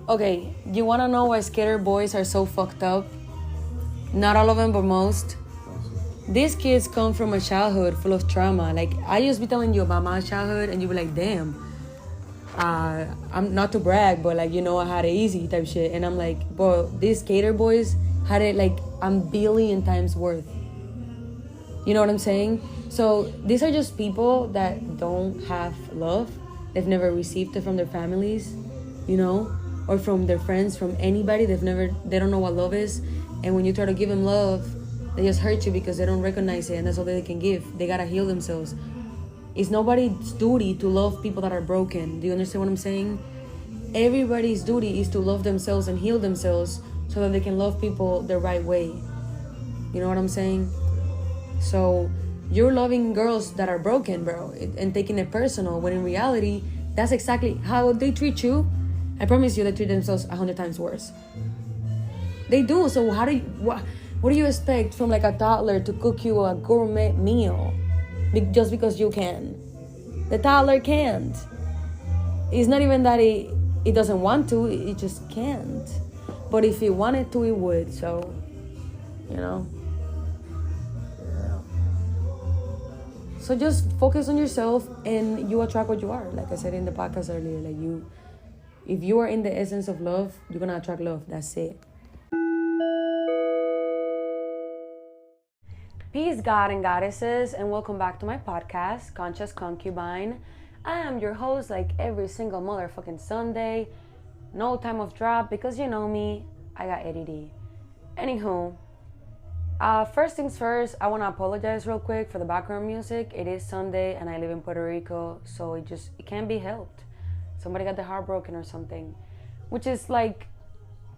Okay, you wanna know why skater boys are so fucked up? Not all of them, but most. These kids come from a childhood full of trauma. Like, I used to be telling you about my childhood, and you be like, damn. I'm not to brag, but like, I had it easy type shit. And I'm like, bro, these skater boys had it like a billion times worth. You know what I'm saying? So these are just people that don't have love. They've never received it from their families, or from their friends, from anybody. They don't know what love is. And when you try to give them love, they just hurt you because they don't recognize it, and that's all they can give. They gotta heal themselves. It's nobody's duty to love people that are broken. Do you understand what I'm saying? Everybody's duty is to love themselves and heal themselves so that they can love people the right way. You know what I'm saying? So you're loving girls that are broken, bro, and taking it personal, when in reality, that's exactly how they treat you. I promise you, they treat themselves 100 times worse. They do. So what do you expect from like a toddler to cook you a gourmet meal just because you can? The toddler can't. It's not even that it doesn't want to, it just can't. But if it wanted to, it would. So, So just focus on yourself, and you attract what you are. Like I said in the podcast earlier, if you are in the essence of love, you're gonna attract love. That's it. Peace, God and goddesses, and welcome back to my podcast, Conscious Concubine. I am your host, like every single motherfucking Sunday. No time of drop, because you know me, I got ADD. Anywho, first things first, I want to apologize real quick for the background music. It is Sunday, and I live in Puerto Rico, so it can't be helped. Somebody got their heart broken or something, which is like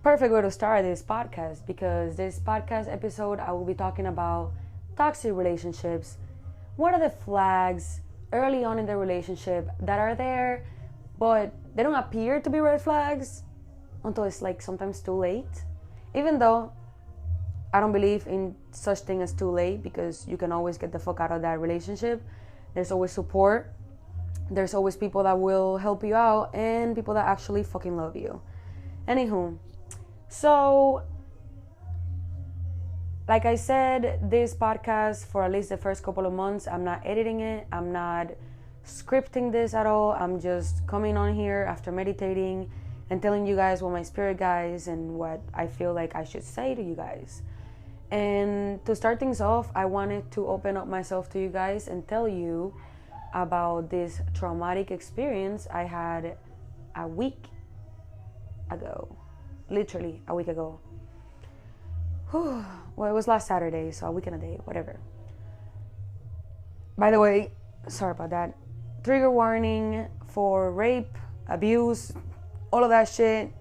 perfect way to start this podcast, because this podcast episode, I will be talking about toxic relationships. What are the flags early on in the relationship that are there, but they don't appear to be red flags until it's like sometimes too late? Even though I don't believe in such thing as too late, because you can always get the fuck out of that relationship. There's always support. There's always people that will help you out, and people that actually fucking love you. Anywho, so like I said, this podcast, for at least the first couple of months, I'm not editing it. I'm not scripting this at all. I'm just coming on here after meditating and telling you guys what my spirit guides and what I feel like I should say to you guys. And to start things off, I wanted to open up myself to you guys and tell you about this traumatic experience I had a week ago. Literally a week ago. Well, it was last Saturday, so a week and a day, whatever. By the way, sorry about that. Trigger warning for rape, abuse, all of that shit.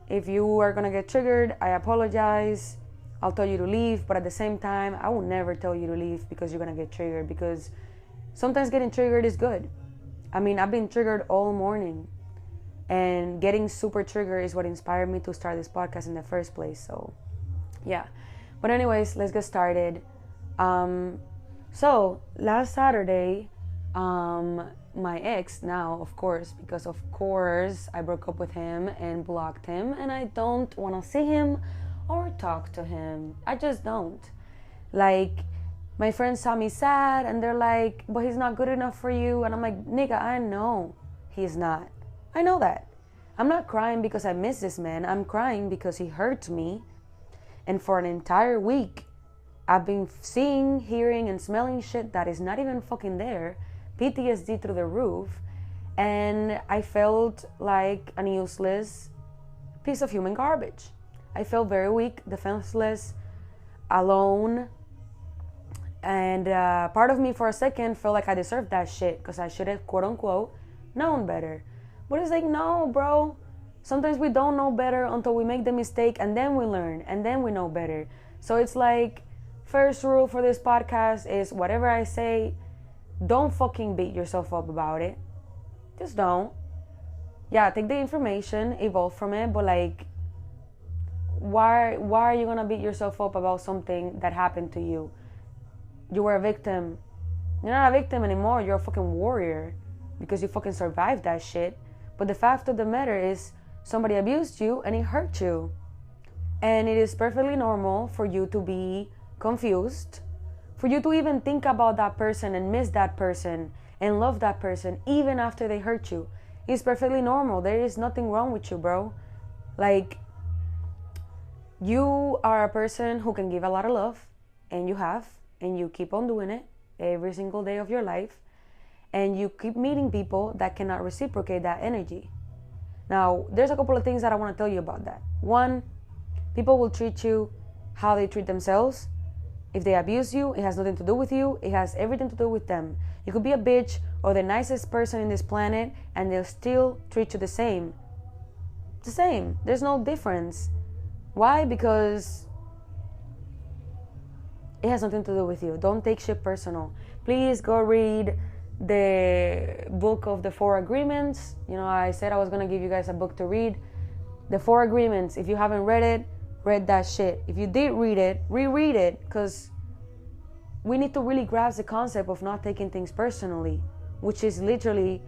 If you are gonna get triggered, I apologize. I'll tell you to leave, but at the same time, I will never tell you to leave because you're gonna get triggered, because sometimes getting triggered is good. I mean, I've been triggered all morning, and getting super triggered is what inspired me to start this podcast in the first place. So yeah, but anyways, let's get started. So last Saturday, my ex, now of course, because of course I broke up with him and blocked him, and I don't want to see him or talk to him. I just don't. Like, my friends saw me sad, and they're like, but he's not good enough for you. And I'm like, nigga, I know he's not. I know that. I'm not crying because I miss this man. I'm crying because he hurt me. And for an entire week, I've been seeing, hearing, and smelling shit that is not even fucking there. PTSD through the roof. And I felt like a useless piece of human garbage. I felt very weak, defenseless, alone. And part of me for a second felt like I deserved that shit, because I should have, quote unquote, known better. But it's like, no, bro. Sometimes we don't know better until we make the mistake, and then we learn, and then we know better. So it's like, first rule for this podcast is, whatever I say, don't fucking beat yourself up about it. Just don't. Yeah, take the information, evolve from it, but like, why are you gonna beat yourself up about something that happened to you? You were a victim. You're not a victim anymore. You're a fucking warrior, because you fucking survived that shit. But the fact of the matter is, somebody abused you and it hurt you. And it is perfectly normal for you to be confused, for you to even think about that person and miss that person and love that person even after they hurt you. It's perfectly normal. There is nothing wrong with you, bro. Like, you are a person who can give a lot of love, and you have, and you keep on doing it every single day of your life, and you keep meeting people that cannot reciprocate that energy. Now, there's a couple of things that I want to tell you about that. One, people will treat you how they treat themselves. If they abuse you, it has nothing to do with you. It has everything to do with them. You could be a bitch or the nicest person in this planet, and they'll still treat you the same. The same. There's no difference. Why? Because it has nothing to do with you. Don't take shit personal. Please go read the book of the 4 agreements. You know, I said I was going to give you guys a book to read. The 4 agreements. If you haven't read it, read that shit. If you did read it, reread it, because we need to really grasp the concept of not taking things personally, which is literally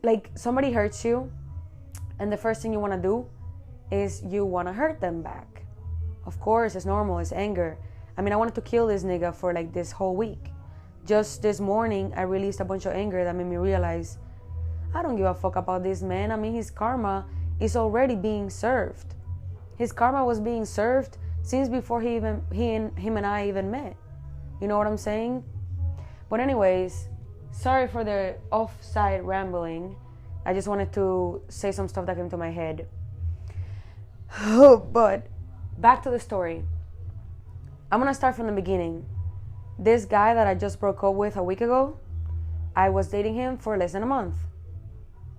like somebody hurts you and the first thing you want to do is you want to hurt them back. Of course, it's normal, it's anger. I mean, I wanted to kill this nigga for like this whole week. Just this morning, I released a bunch of anger that made me realize I don't give a fuck about this man. I mean, his karma is already being served. His karma was being served since before him and I even met. You know what I'm saying? But anyways, sorry for the offside rambling. I just wanted to say some stuff that came to my head. But back to the story. I'm gonna start from the beginning. This guy that I just broke up with a week ago, I was dating him for less than a month,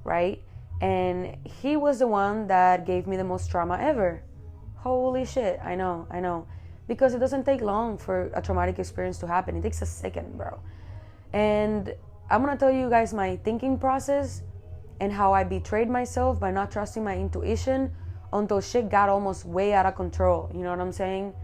right? And he was the one that gave me the most trauma ever. Holy shit, I know. Because it doesn't take long for a traumatic experience to happen. It takes a second, bro. And I'm gonna tell you guys my thinking process and how I betrayed myself by not trusting my intuition until shit got almost way out of control. You know what I'm saying?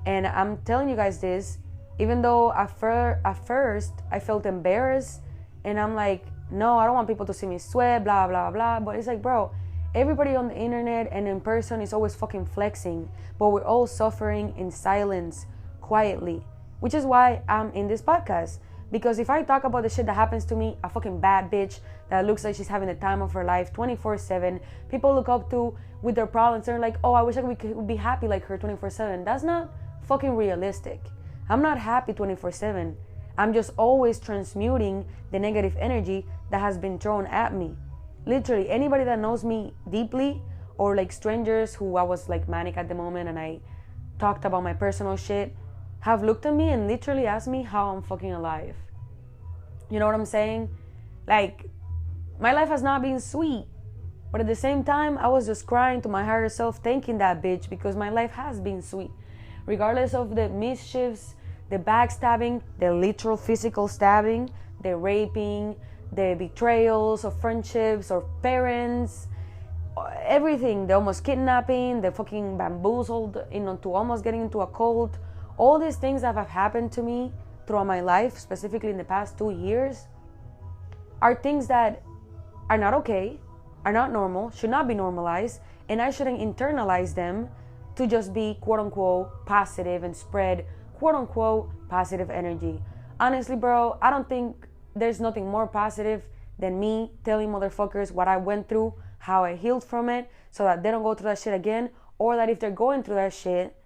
And I'm telling you guys this, even though at first I felt embarrassed and I'm like, no, I don't want people to see me sweat, blah, blah, blah. But it's like, bro, everybody on the internet and in person is always fucking flexing, but we're all suffering in silence, quietly, which is why I'm in this podcast. Because if I talk about the shit that happens to me, a fucking bad bitch that looks like she's having the time of her life 24/7, people look up to with their problems, they're like, oh, I wish I could be happy like her 24/7. That's not fucking realistic. I'm not happy 24/7. I'm just always transmuting the negative energy that has been thrown at me. Literally, anybody that knows me deeply, or like strangers who I was like manic at the moment and I talked about my personal shit, have looked at me and literally asked me how I'm fucking alive. You know what I'm saying? Like, my life has not been sweet, but at the same time, I was just crying to my higher self, thanking that bitch, because my life has been sweet. Regardless of the mischiefs, the backstabbing, the literal physical stabbing, the raping, the betrayals of friendships or parents, everything, the almost kidnapping, the fucking bamboozled into almost getting into a cult, all these things that have happened to me throughout my life, specifically in the past 2 years, are things that are not okay, are not normal, should not be normalized, and I shouldn't internalize them to just be quote-unquote positive and spread quote-unquote positive energy. Honestly, bro, I don't think there's nothing more positive than me telling motherfuckers what I went through, how I healed from it, so that they don't go through that shit again, or that if they're going through that shit,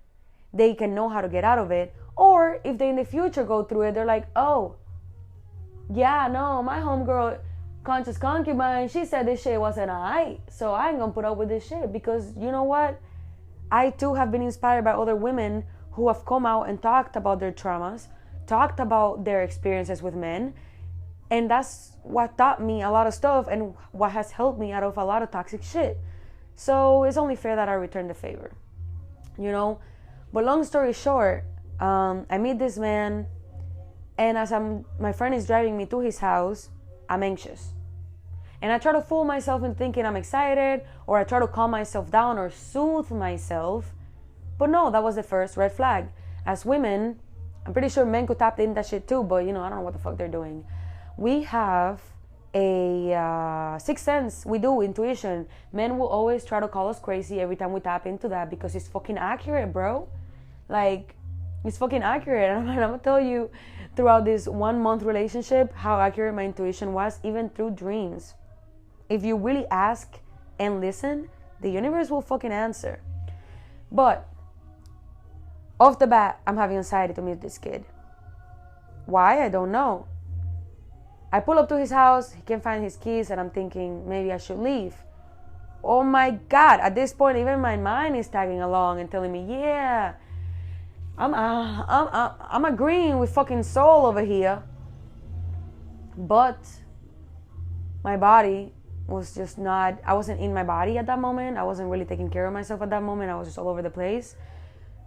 they can know how to get out of it. Or if they in the future go through it, they're like, oh, yeah, no, my homegirl, conscious concubine, she said this shit wasn't alright, so I ain't gonna put up with this shit. Because you know what? I too have been inspired by other women who have come out and talked about their traumas, talked about their experiences with men, and that's what taught me a lot of stuff and what has helped me out of a lot of toxic shit. So it's only fair that I return the favor, you know? But long story short, I meet this man, and as my friend is driving me to his house, I'm anxious. And I try to fool myself in thinking I'm excited, or I try to calm myself down or soothe myself. But no, that was the first red flag. As women, I'm pretty sure men could tap in that shit too, but you know, I don't know what the fuck they're doing. We have a sixth sense. We do, intuition. Men will always try to call us crazy every time we tap into that because it's fucking accurate, bro. Like, it's fucking accurate. And I'm gonna tell you throughout this 1 month relationship how accurate my intuition was, even through dreams. If you really ask and listen, the universe will fucking answer. But off the bat, I'm having anxiety to meet this kid. Why? I don't know. I pull up to his house, he can't find his keys, and I'm thinking maybe I should leave. Oh my God, at this point, even my mind is tagging along and telling me, yeah, I'm agreeing with fucking soul over here. But my body was just not, I wasn't in my body at that moment. I wasn't really taking care of myself at that moment. I was just all over the place.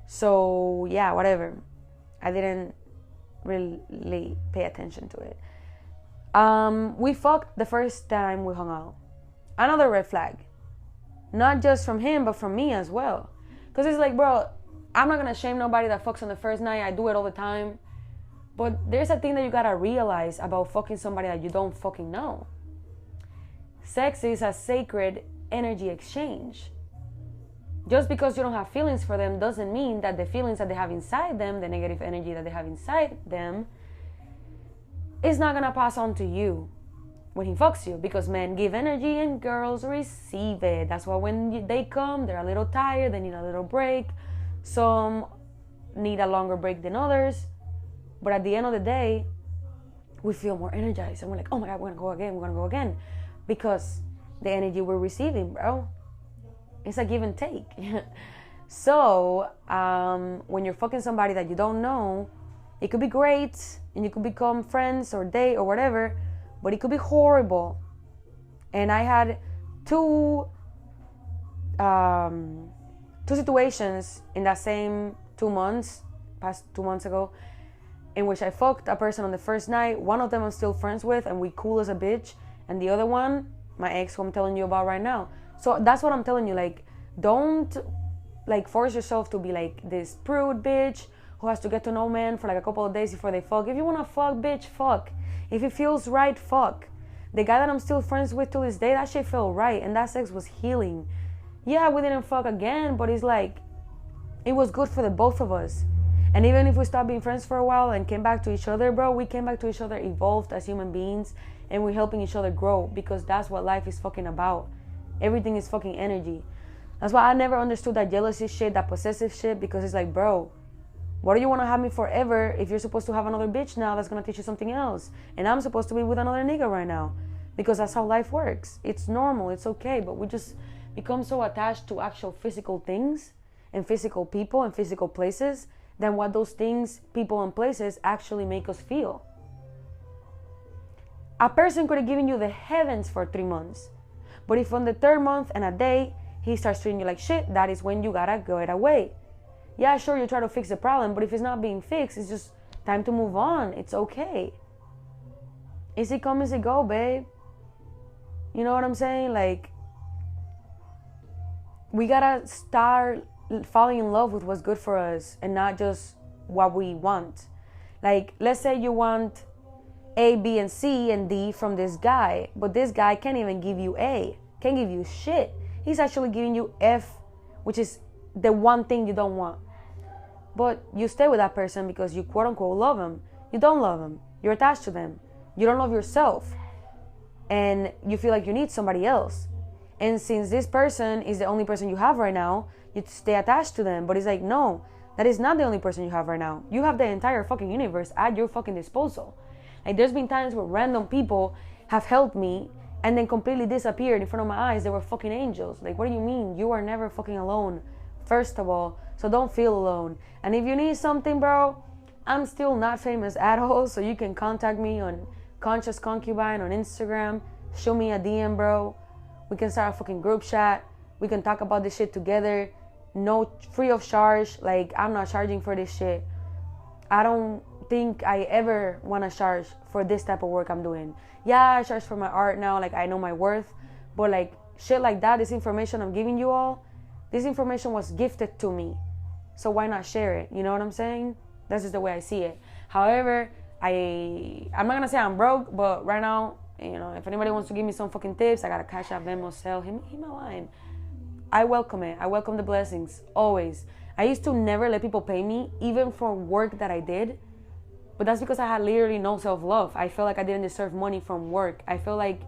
So yeah, whatever. I didn't really pay attention to it. We fucked the first time we hung out. Another red flag. Not just from him, but from me as well. Because it's like, bro, I'm not gonna shame nobody that fucks on the first night. I do it all the time. But there's a thing that you gotta realize about fucking somebody that you don't fucking know. Sex is a sacred energy exchange. Just because you don't have feelings for them doesn't mean that the feelings that they have inside them, the negative energy that they have inside them, is not gonna pass on to you when he fucks you, because men give energy and girls receive it. That's why when they come, they're a little tired, they need a little break. Some need a longer break than others, but at the end of the day, we feel more energized and we're like, oh my God, we're gonna go again, because the energy we're receiving, bro. It's a give and take. So when you're fucking somebody that you don't know, it could be great and you could become friends or date or whatever, but it could be horrible. And I had two situations in that same 2 months, past 2 months ago, in which I fucked a person on the first night. One of them I'm still friends with and we cool as a bitch. And the other one, my ex, who I'm telling you about right now. So that's what I'm telling you. Like, don't like force yourself to be like this prude bitch who has to get to know men for like a couple of days before they fuck. If you want to fuck, bitch, fuck. If it feels right, fuck. The guy that I'm still friends with to this day, that shit felt right. And that sex was healing. Yeah, we didn't fuck again, but it's like, it was good for the both of us. And even if we stopped being friends for a while and came back to each other, bro, we came back to each other evolved as human beings. And we're helping each other grow, because that's what life is fucking about. Everything is fucking energy. That's why I never understood that jealousy shit, that possessive shit, because it's like, bro, what do you want to have me forever if you're supposed to have another bitch now that's going to teach you something else? And I'm supposed to be with another nigga right now, because that's how life works. It's normal, it's okay, but we just become so attached to actual physical things and physical people and physical places than what those things, people, and places actually make us feel. A person could have given you the heavens for 3 months. But if on the third month and a day, he starts treating you like shit, that is when you gotta go it away. Yeah, sure, you try to fix the problem, but if it's not being fixed, it's just time to move on. It's okay. Easy come, easy go, babe. You know what I'm saying? Like, we gotta start falling in love with what's good for us and not just what we want. Like, let's say you want A, B, and C, and D from this guy, but this guy can't even give you A, can't give you shit. He's actually giving you F, which is the one thing you don't want. But you stay with that person because you quote unquote love him. You don't love him. You're attached to them. You don't love yourself. And you feel like you need somebody else. And since this person is the only person you have right now, you stay attached to them. But it's like, no, that is not the only person you have right now. You have the entire fucking universe at your fucking disposal. Like, there's been times where random people have helped me and then completely disappeared in front of my eyes. They were fucking angels. Like, what do you mean? You are never fucking alone, first of all. So don't feel alone. And if you need something, bro, I'm still not famous at all. So you can contact me on Conscious Concubine on Instagram. Show me a DM, bro. We can start a fucking group chat. We can talk about this shit together. No, free of charge. Like, I'm not charging for this shit. I don't think I ever want to charge for this type of work I'm doing. Yeah, I charge for my art now, like I know my worth, but like shit like that, this information I'm giving you all, this information was gifted to me, so why not share it? You know what I'm saying? That's just the way I see it. However, I'm not gonna say I'm broke, but right now You know, if anybody wants to give me some fucking tips, I got a Cash App, Venmo, Sell, hit my line. I welcome it. I welcome the blessings, always. I used to never let people pay me, even for work that I did. But that's because I had literally no self-love. I felt like I didn't deserve money from work. I felt like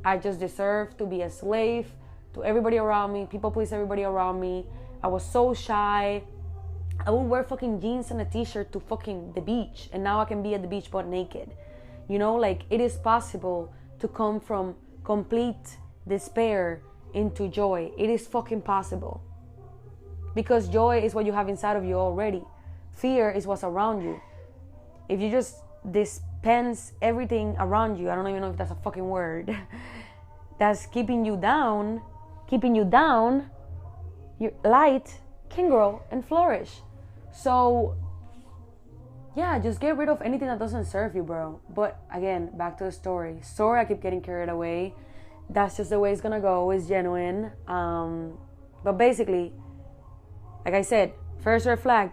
I just deserved to be a slave to everybody around me, people please everybody around me. I was so shy. I would wear fucking jeans and a t-shirt to fucking the beach, and now I can be at the beach butt naked. You know, like, it is possible to come from complete despair into joy. It is fucking possible. Because joy is what you have inside of you already. Fear is what's around you. If you just dispense everything around you, I don't even know if that's a fucking word, that's keeping you down, your light can grow and flourish. So yeah, just get rid of anything that doesn't serve you, bro. But again, back to the story. Sorry, I keep getting carried away. That's just the way it's gonna go. It's genuine. But basically, like I said, first red flag,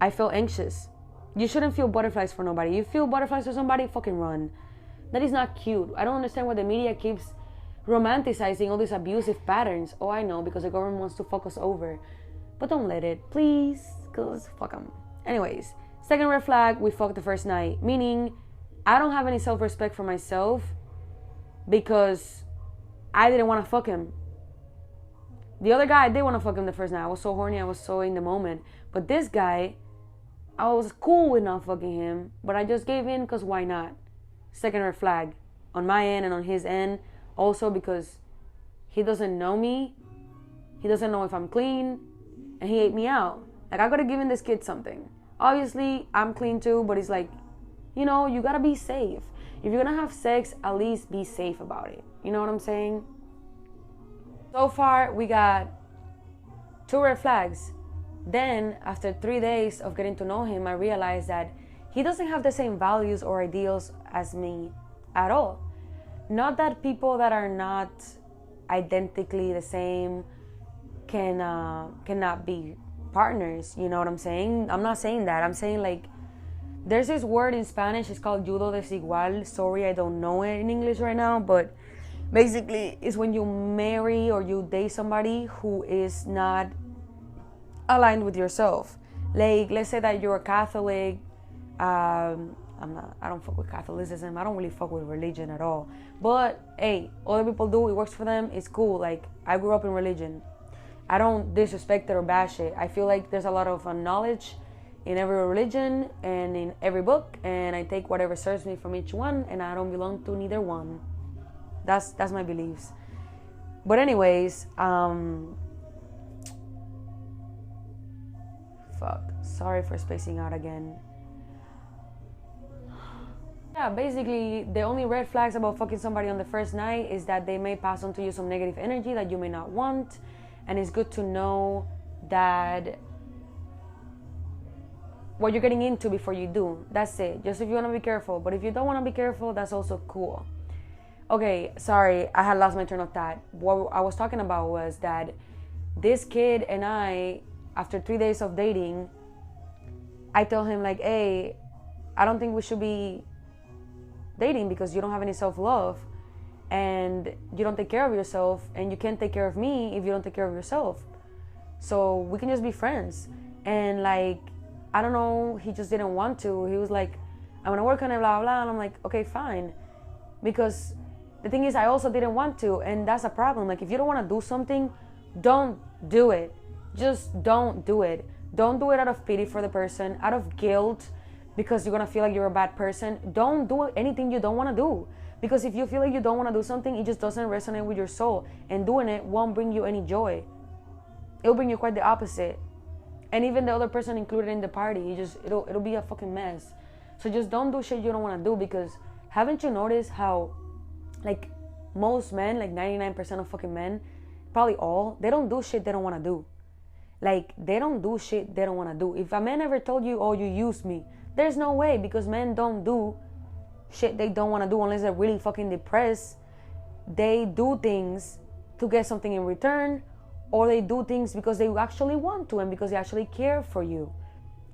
I feel anxious. You shouldn't feel butterflies for nobody. You feel butterflies for somebody, fucking run. That is not cute. I don't understand why the media keeps romanticizing all these abusive patterns. Oh, I know, because the government wants to fuck us over. But don't let it, please, because fuck them. Anyways, second red flag, we fucked the first night. Meaning, I don't have any self-respect for myself because I didn't want to fuck him. The other guy, I did want to fuck him the first night. I was so horny, I was so in the moment. But this guy, I was cool with not fucking him, but I just gave in because why not? Second red flag on my end and on his end. Also because he doesn't know me. He doesn't know if I'm clean. And he ate me out. Like, I gotta give this kid something. Obviously, I'm clean too, but it's like, you know, you gotta be safe. If you're gonna have sex, at least be safe about it. You know what I'm saying? So far, we got 2 red flags. Then, after 3 days of getting to know him, I realized that he doesn't have the same values or ideals as me at all. Not that people that are not identically the same cannot be partners, you know what I'm saying? I'm not saying that. I'm saying, like, there's this word in Spanish, it's called judo desigual. Sorry, I don't know it in English right now, but basically it's when you marry or you date somebody who is not aligned with yourself. Like, let's say that you're a Catholic. I don't fuck with Catholicism. I don't really fuck with religion at all. But hey, other people do. It works for them. It's cool. Like, I grew up in religion. I don't disrespect it or bash it. I feel like there's a lot of knowledge in every religion and in every book, and I take whatever serves me from each one, and I don't belong to neither one. That's my beliefs. But anyways, sorry for spacing out again. Yeah, basically, the only red flags about fucking somebody on the first night is that they may pass on to you some negative energy that you may not want. And it's good to know that what you're getting into before you do. That's it. Just if you want to be careful. But if you don't want to be careful, that's also cool. Okay, sorry, I had lost my train of thought. What I was talking about was that this kid and I, after 3 days of dating, I told him, like, hey, I don't think we should be dating because you don't have any self-love and you don't take care of yourself, and you can't take care of me if you don't take care of yourself. So we can just be friends. And, like, I don't know, he just didn't want to. He was like, I'm gonna work on it, blah, blah. And I'm like, okay, fine. Because the thing is, I also didn't want to, and that's a problem. Like, if you don't want to do something, don't do it. Just don't do it. Don't do it out of pity for the person, out of guilt, because you're gonna feel like you're a bad person. Don't do anything you don't want to do. Because if you feel like you don't want to do something, it just doesn't resonate with your soul. And doing it won't bring you any joy. It'll bring you quite the opposite. And even the other person included in the party, it'll be a fucking mess. So just don't do shit you don't want to do, because haven't you noticed how, like, most men, like 99% of fucking men, probably all, they don't do shit they don't want to do. Like, they don't do shit they don't want to do. If a man ever told you, oh, you use me, there's no way, because men don't do shit they don't want to do unless they're really fucking depressed. They do things to get something in return, or they do things because they actually want to and because they actually care for you.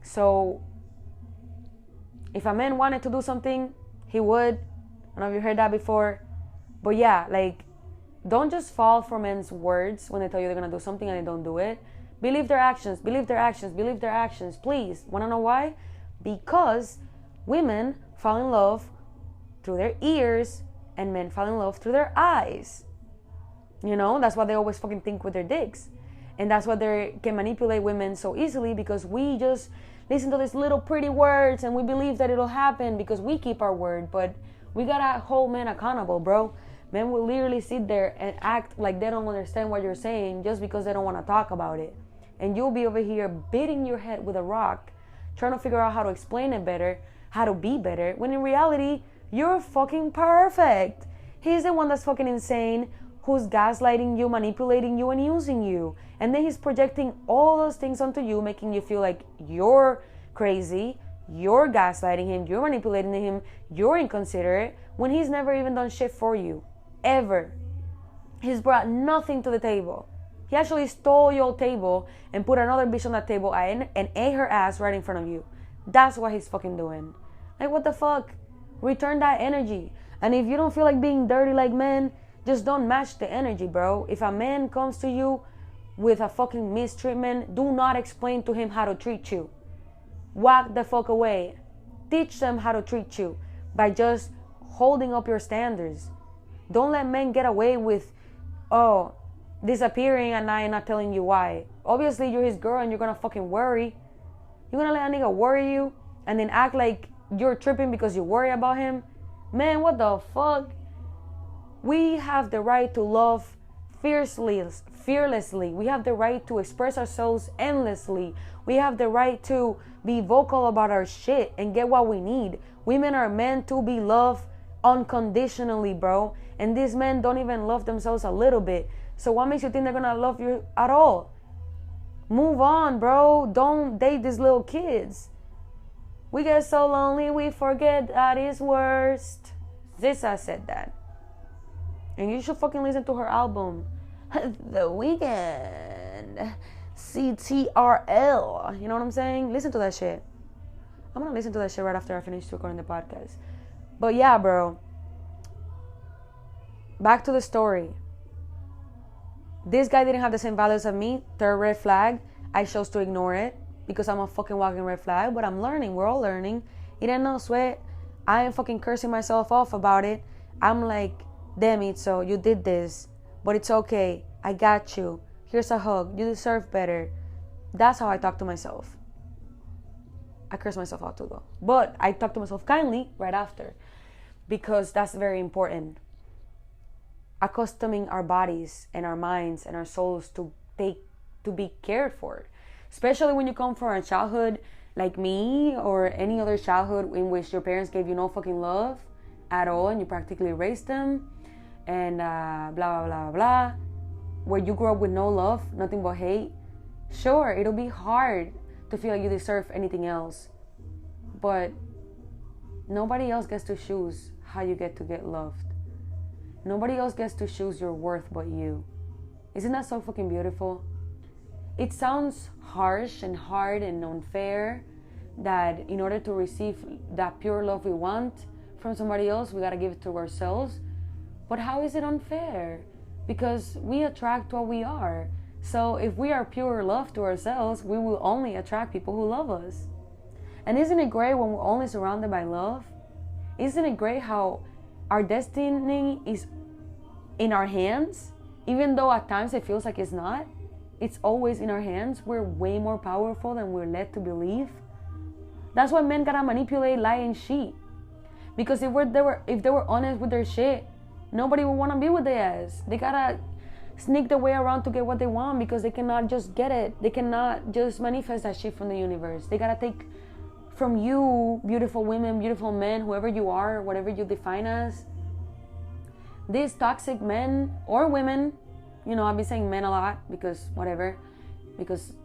So if a man wanted to do something, he would. I don't know if you heard that before. But yeah, like, don't just fall for men's words when they tell you they're gonna do something and they don't do it. Believe their actions, believe their actions, believe their actions. Please. Wanna know why? Because women fall in love through their ears and men fall in love through their eyes. You know, that's why they always fucking think with their dicks. And that's why they can manipulate women so easily, because we just listen to these little pretty words and we believe that it'll happen because we keep our word. But we gotta hold men accountable, bro. Men will literally sit there and act like they don't understand what you're saying just because they don't want to talk about it. And you'll be over here beating your head with a rock, trying to figure out how to explain it better, how to be better, when in reality, you're fucking perfect. He's the one that's fucking insane, who's gaslighting you, manipulating you, and using you. And then he's projecting all those things onto you, making you feel like you're crazy, you're gaslighting him, you're manipulating him, you're inconsiderate, when he's never even done shit for you. Ever. He's brought nothing to the table. He actually stole your table and put another bitch on that table and ate her ass right in front of you. That's what he's fucking doing. Like, what the fuck? Return that energy. And if you don't feel like being dirty like men, just don't match the energy, bro. If a man comes to you with a fucking mistreatment, do not explain to him how to treat you. Walk the fuck away. Teach them how to treat you by just holding up your standards. Don't let men get away with, disappearing at night and not telling you why. Obviously, you're his girl and you're gonna fucking worry. You're gonna let a nigga worry you and then act like you're tripping because you worry about him? Man, what the fuck? We have the right to love fearlessly. We have the right to express ourselves endlessly. We have the right to be vocal about our shit and get what we need. Women are meant to be loved unconditionally, bro. And these men don't even love themselves a little bit. So what makes you think they're gonna love you at all? Move on, bro. Don't date these little kids. We get so lonely we forget that it's worst. Zissa said that. And you should fucking listen to her album, The Weeknd, CTRL. You know what I'm saying? Listen to that shit. I'm gonna listen to that shit right after I finish recording the podcast. But yeah, bro. Back to the story. This guy didn't have the same values as me. Third red flag. I chose to ignore it because I'm a fucking walking red flag. But I'm learning. We're all learning. It ain't no sweat. I ain't fucking cursing myself off about it. I'm like, damn it, so you did this. But it's okay. I got you. Here's a hug. You deserve better. That's how I talk to myself. I curse myself out too, though. But I talk to myself kindly right after, because that's very important. Accustoming our bodies and our minds and our souls to be cared for, especially when you come from a childhood like me or any other childhood in which your parents gave you no fucking love at all and you practically raised them and blah blah blah blah, where you grew up with no love, nothing but hate. Sure, it'll be hard to feel like you deserve anything else, but nobody else gets to choose how you get loved. Nobody else gets to choose your worth but you. Isn't that so fucking beautiful? It sounds harsh and hard and unfair that in order to receive that pure love we want from somebody else, we gotta give it to ourselves. But how is it unfair? Because we attract what we are. So if we are pure love to ourselves, we will only attract people who love us. And isn't it great when we're only surrounded by love? Isn't it great how our destiny is in our hands? Even though at times it feels like it's not, it's always in our hands. We're way more powerful than we're led to believe. That's why men gotta manipulate, lie, and cheat. Because if they were honest with their shit, nobody would want to be with their ass. They gotta sneak their way around to get what they want because they cannot just get it. They cannot just manifest that shit from the universe. They gotta take from you, beautiful women, beautiful men, whoever you are, whatever you define as. These toxic men or women, you know, I've been saying men a lot because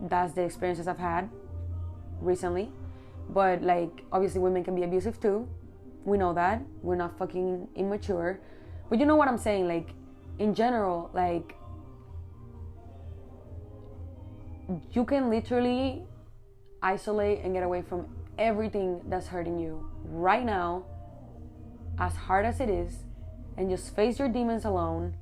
that's the experiences I've had recently. But like, obviously women can be abusive too. We know that. We're not fucking immature. But you know what I'm saying? Like, in general, like, you can literally isolate and get away from everything that's hurting you right now, as hard as it is, and just face your demons alone.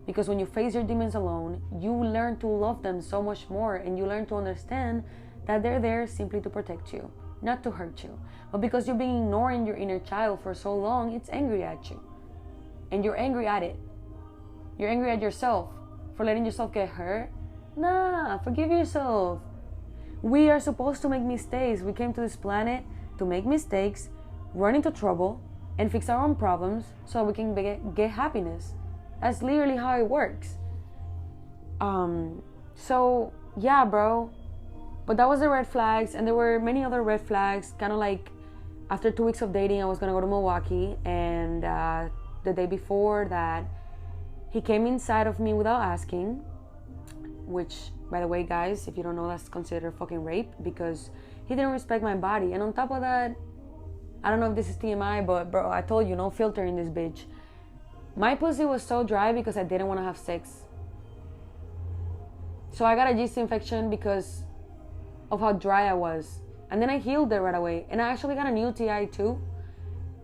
Because when you face your demons alone, you learn to love them so much more, and you learn to understand that they're there simply to protect you, not to hurt you. But because you've been ignoring your inner child for so long, it's angry at you. And you're angry at it. You're angry at yourself for letting yourself get hurt. Nah, forgive yourself. We are supposed to make mistakes. We came to this planet to make mistakes, run into trouble, and fix our own problems so we can get happiness. That's literally how it works. So yeah, bro. But that was the red flags, and there were many other red flags. Kind of like after 2 weeks of dating, I was gonna go to Milwaukee, and the day before that, he came inside of me without asking, which, by the way, guys, if you don't know, that's considered fucking rape, because he didn't respect my body. And on top of that, I don't know if this is TMI, but bro, I told you, no filter in this bitch. My pussy was so dry because I didn't want to have sex. So I got a yeast infection because of how dry I was. And then I healed it right away. And I actually got an UTI too.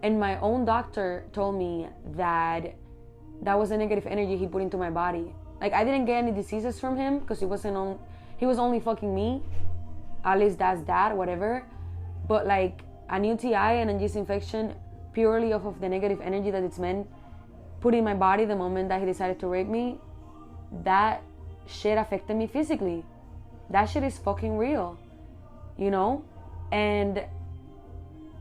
And my own doctor told me that that was a negative energy he put into my body. Like, I didn't get any diseases from him because he was only fucking me. At least that's that, whatever. But like an UTI and a yeast infection purely off of the negative energy that it's meant put in my body the moment that he decided to rape me, that shit affected me physically. That shit is fucking real, you know? And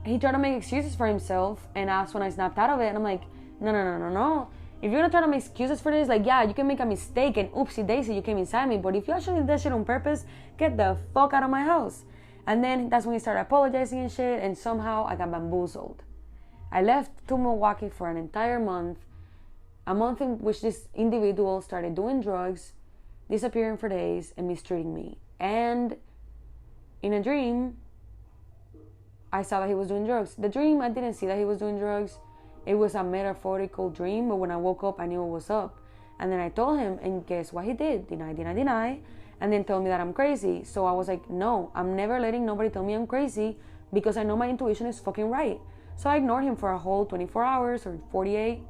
he tried to make excuses for himself, and that's when I snapped out of it. And I'm like, no. If you're gonna try to make excuses for this, like, yeah, you can make a mistake and oopsie daisy, you came inside me. But if you actually did that shit on purpose, get the fuck out of my house. And then that's when he started apologizing and shit, and somehow I got bamboozled. I left to Milwaukee for an entire month, a month in which this individual started doing drugs, disappearing for days, and mistreating me. And in a dream, I saw that he was doing drugs. The dream, I didn't see that he was doing drugs. It was a metaphorical dream, but when I woke up, I knew what was up. And then I told him, and guess what he did? Deny. And then told me that I'm crazy. So I was like, no, I'm never letting nobody tell me I'm crazy because I know my intuition is fucking right. So I ignored him for a whole 24 hours or 48.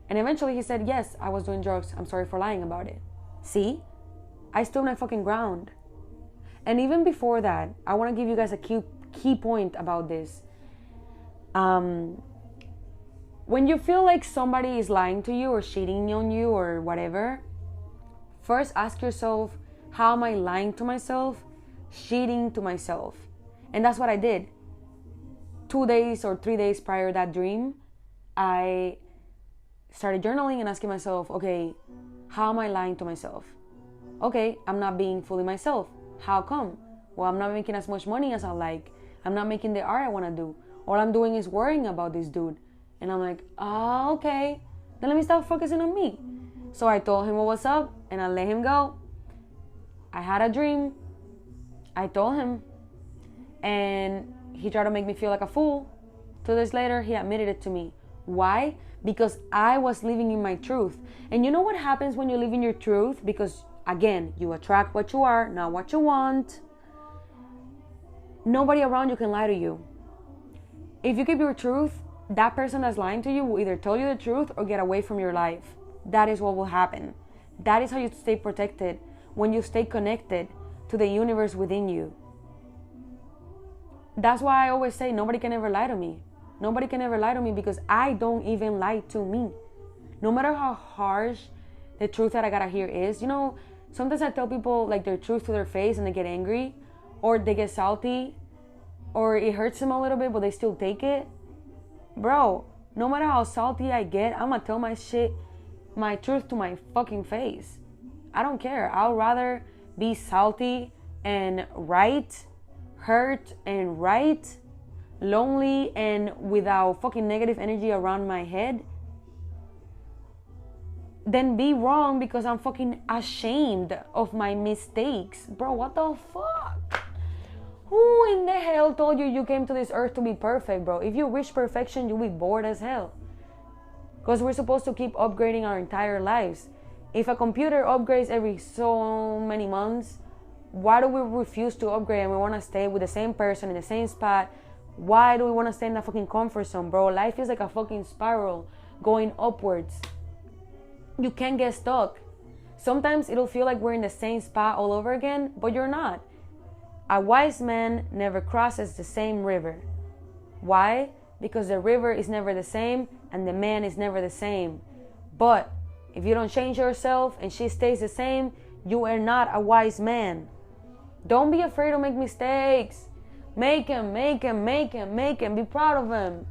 And eventually he said, yes, I was doing drugs. I'm sorry for lying about it. See? I stood my fucking ground. And even before that, I want to give you guys a key point about this. When you feel like somebody is lying to you or cheating on you or whatever, first ask yourself, how am I lying to myself, cheating to myself? And that's what I did. 2 days or 3 days prior to that dream, I started journaling and asking myself, okay, how am I lying to myself? Okay, I'm not being fully myself. How come? Well, I'm not making as much money as I like. I'm not making the art I want to do. All I'm doing is worrying about this dude. And I'm like, oh, okay. Then let me start focusing on me. So I told him what was up and I let him go. I had a dream. I told him. And he tried to make me feel like a fool. 2 days later, he admitted it to me. Why? Because I was living in my truth. And you know what happens when you live in your truth? Because, again, you attract what you are, not what you want. Nobody around you can lie to you. If you keep your truth, that person that's lying to you will either tell you the truth or get away from your life. That is what will happen. That is how you stay protected, when you stay connected to the universe within you. That's why I always say nobody can ever lie to me. Nobody can ever lie to me because I don't even lie to me. No matter how harsh the truth that I gotta hear is. You know, sometimes I tell people like their truth to their face and they get angry or they get salty or it hurts them a little bit but they still take it. Bro, no matter how salty I get, I'm gonna tell my truth to my fucking face. I don't care. I'll rather be salty and right, hurt and right, lonely and without fucking negative energy around my head, than be wrong because I'm fucking ashamed of my mistakes. Bro, what the fuck? Who in the hell told you you came to this earth to be perfect, bro? If you wish perfection, you'll be bored as hell. Because we're supposed to keep upgrading our entire lives. If a computer upgrades every so many months, why do we refuse to upgrade and we want to stay with the same person in the same spot? Why do we want to stay in that fucking comfort zone, bro? Life is like a fucking spiral. going upwards. You can't get stuck. Sometimes it'll feel like we're in the same spot all over again, but you're not. A wise man never crosses the same river. Why? Because the river is never the same and the man is never the same. But if you don't change yourself and she stays the same, you are not a wise man. Don't be afraid to make mistakes. Make them. Be proud of them.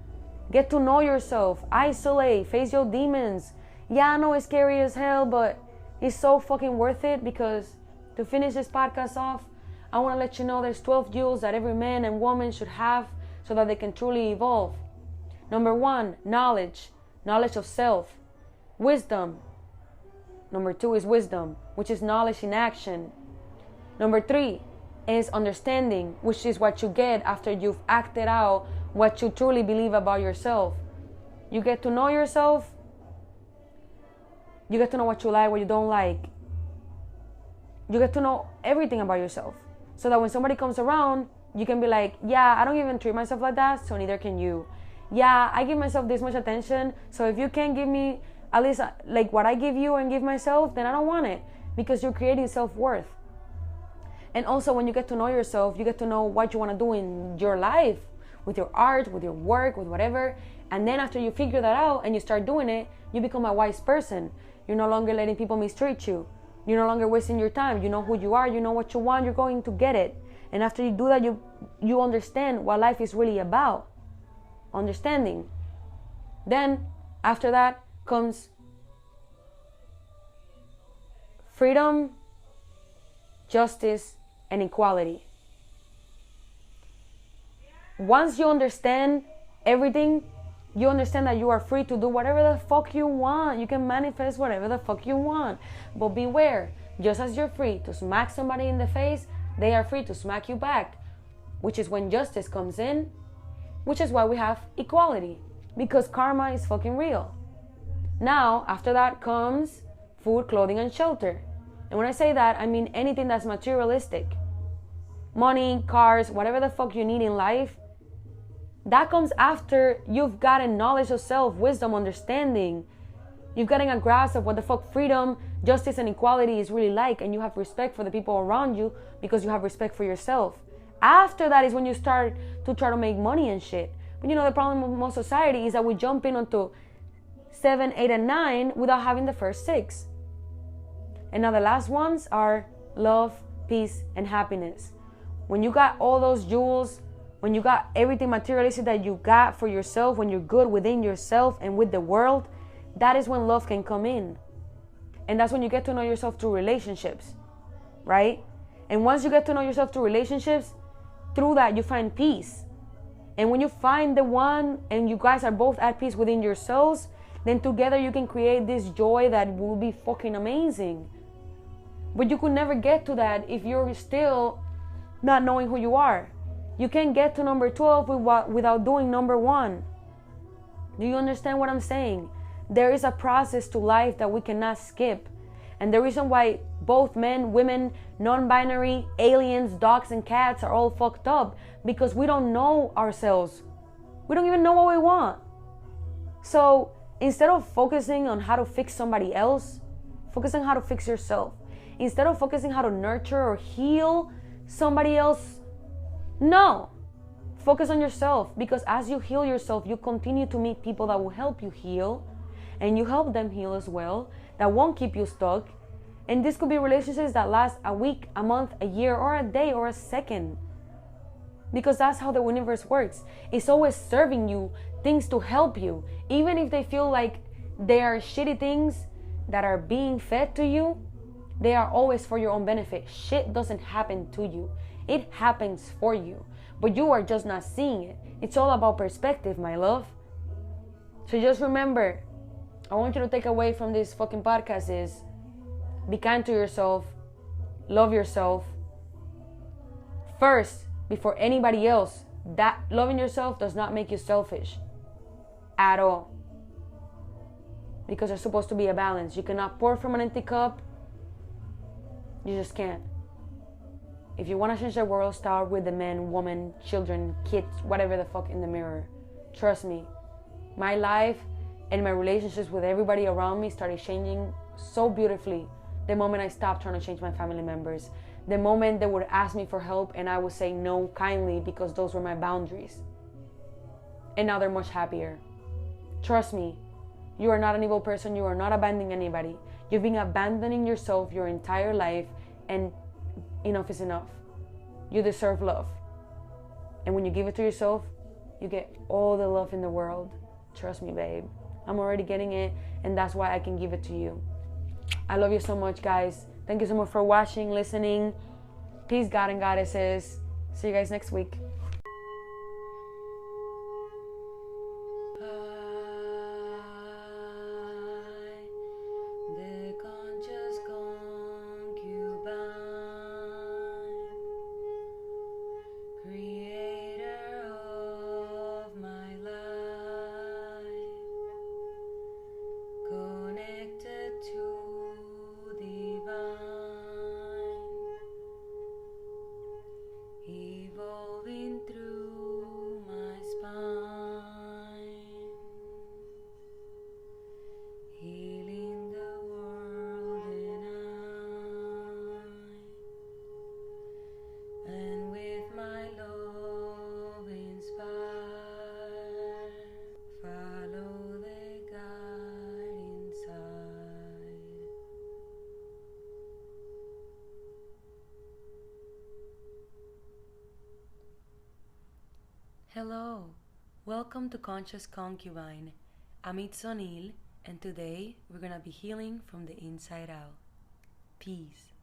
Get to know yourself. Isolate. Face your demons. Yeah, I know it's scary as hell, but it's so fucking worth it, because to finish this podcast off, I want to let you know there's 12 jewels that every man and woman should have so that they can truly evolve. Number 1, knowledge. Knowledge of self. Wisdom. Number 2 is wisdom, which is knowledge in action. Number 3 is understanding, which is what you get after you've acted out what you truly believe about yourself. You get to know yourself. You get to know what you like, what you don't like. You get to know everything about yourself, so that when somebody comes around, you can be like, yeah, I don't even treat myself like that, so neither can you. Yeah, I give myself this much attention, so if you can't give me at least like what I give you and give myself, then I don't want it, because you're creating self-worth. And also, when you get to know yourself, you get to know what you want to do in your life, with your art, with your work, with whatever. And then after you figure that out and you start doing it, you become a wise person. You're no longer letting people mistreat you. You're no longer wasting your time. You know who you are. You know what you want. You're going to get it. And after you do that, you understand what life is really about. Understanding. Then, after that comes freedom, justice, and equality. Once you understand everything, you understand that you are free to do whatever the fuck you want. You can manifest whatever the fuck you want. But beware, just as you're free to smack somebody in the face, they are free to smack you back, which is when justice comes in, which is why we have equality, because karma is fucking real. Now, after that comes food, clothing, and shelter. And when I say that, I mean anything that's materialistic. Money, cars, whatever the fuck you need in life. That comes after you've gotten knowledge of self, wisdom, understanding. You've gotten a grasp of what the fuck freedom, justice, and equality is really like, and you have respect for the people around you because you have respect for yourself. After that is when you start to try to make money and shit. But you know, the problem with most society is that we jump in onto 7, 8, and 9 without having the first 6. And now the last ones are love, peace, and happiness. When you got all those jewels, when you got everything materialistic that you got for yourself, when you're good within yourself and with the world, that is when love can come in. And that's when you get to know yourself through relationships, right? And once you get to know yourself through relationships, through that you find peace. And when you find the one and you guys are both at peace within yourselves, then together you can create this joy that will be fucking amazing. But you could never get to that if you're still not knowing who you are. You can't get to number 12 without doing number 1. Do you understand what I'm saying? There is a process to life that we cannot skip. And the reason why both men, women, non-binary, aliens, dogs, and cats are all fucked up, because we don't know ourselves. We don't even know what we want. So instead of focusing on how to fix somebody else, focus on how to fix yourself. Instead of focusing how to nurture or heal somebody else, no. Focus on yourself, because as you heal yourself, you continue to meet people that will help you heal, and you help them heal as well, that won't keep you stuck. And this could be relationships that last a week, a month, a year, or a day, or a second. Because that's how the universe works. It's always serving you things to help you. Even if they feel like they are shitty things that are being fed to you, they are always for your own benefit. Shit doesn't happen to you. It happens for you. But you are just not seeing it. It's all about perspective, my love. So just remember, I want you to take away from this fucking podcast is, be kind to yourself, love yourself first before anybody else. That loving yourself does not make you selfish at all, because there's supposed to be a balance. You cannot pour from an empty cup. You just can't. If you want to change the world, start with the men, women, children, kids, whatever the fuck in the mirror. Trust me, my life And my relationships with everybody around me started changing so beautifully the moment I stopped trying to change my family members. The moment they would ask me for help and I would say no kindly because those were my boundaries. And now they're much happier. Trust me, you are not an evil person. You are not abandoning anybody. You've been abandoning yourself your entire life, and enough is enough. You deserve love. And when you give it to yourself, you get all the love in the world. Trust me, babe. I'm already getting it, and that's why I can give it to you. I love you so much, guys. Thank you so much for watching, listening. Peace, God and goddesses. See you guys next week. Evolving through my spine, healing the world and with my love inspire, follow the God inside. Hello, welcome to Conscious Concubine. I'm Sonil, and today we're gonna be healing from the inside out. Peace.